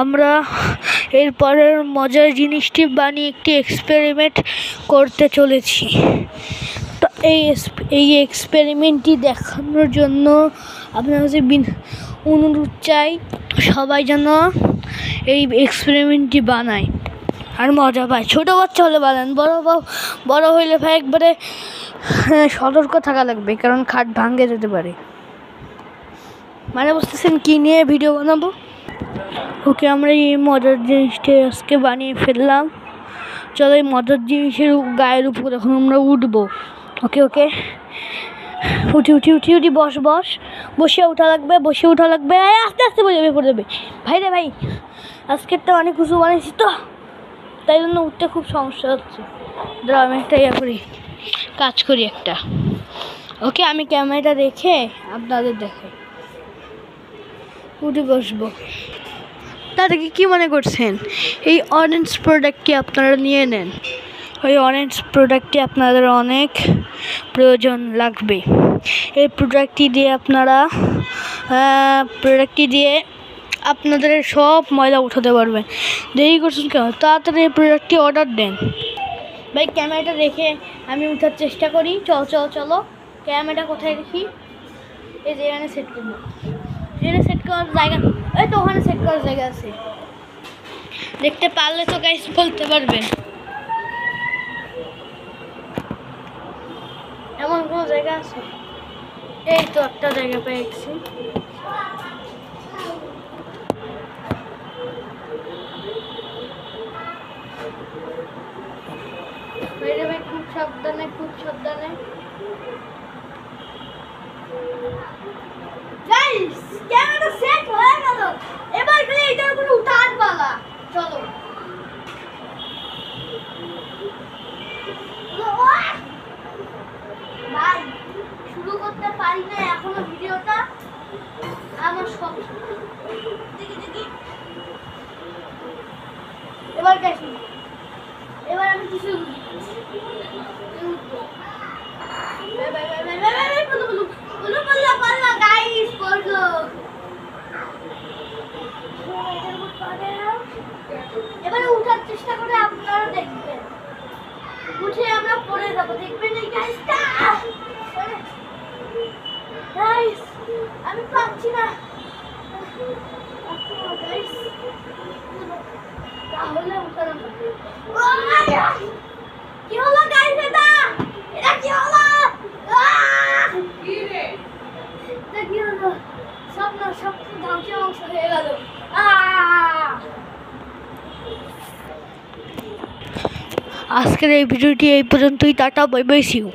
আমরা এরপরের মজার জিনিসটি বানিয়ে একটি এক্সপেরিমেন্ট করতে চলেছি। তো এই এক্সপেরিমেন্টটি দেখানোর জন্য আপনার কাছে অনুরোধ চাই, সবাই যেন এই এক্সপেরিমেন্টটি বানায় আর মজা পায়। ছোটো বাচ্চা হলে বানান, বড় হইলে ভাই একবারে সতর্ক থাকা লাগবে, কারণ খাট ভাঙে যেতে পারে। মানে বুঝতেছেন কি নিয়ে ভিডিও বানাবো? ওকে, আমরা এই মজার জিনিসটা আজকে বানিয়ে ফেললাম। চলো এই মজার জিনিসের গায়ের উপর এখন আমরা উঠবো। ওকে উঠি বসে ওঠা লাগবে। আস্তে আস্তে পড়ে যাবে ভাই রে ভাই, আজকের তো অনেক কিছু বানিয়েছি তো, তাই জন্য উঠতে খুব সমস্যা হচ্ছে। ধরো আমি একটা কাজ করি একটা। ওকে, আমি ক্যামেরাটা রেখে আপনাদের দেখাই। উঠে বসবো। তাদেরকে কি মনে করছেন এই অরেঞ্জ প্রোডাক্টটি আপনারা নিয়ে নেন। ওই অরেঞ্জ প্রোডাক্টটি আপনাদের অনেক প্রয়োজন লাগবে। এই প্রোডাক্টটি দিয়ে আপনাদের সব ময়লা উঠাতে পারবেন। দেরি করছেন কেন? তাড়াতাড়ি এই প্রোডাক্টটি অর্ডার দেন। ভাই ক্যামেরাটা রেখে আমি উঠার চেষ্টা করি। চলো ক্যামেরাটা কোথায় রেখি? এই যে এখানে সেট করবো। যেখানে সেট করার জায়গা, এই তো ওখানে সেট করার জায়গা আছে। দেখতে পারলে তো গাইস বলতে পারবেন। এমন কোনো জায়গা আছে? এই তো একটা জায়গা পেয়েছি। ভাই খুব সাবধানে। গাইস ক্যামেরা সেট হয়ে গেল, এবার খালি এটার উপরে উঠার পালা। চলো ভাই, শুরু করতে পারি না এখনো ভিডিওটা। আমার সব দেখি এবার আমি কিছু এবারে উঠার চেষ্টা করে আপনারা দেখবেন। উঠে আমরা পড়ে যাবো, দেখবেন এই গাইসটা। গাইস আমি পাচ্ছি না গাইস, তাহলে উঠালাম। কি হলো গাইস? এটা কি হলো? কি হলো? সব ধ্বংস হয়ে গেল। আজকের এই ভিডিওটি এই পর্যন্তই। Tata, bye bye, see you.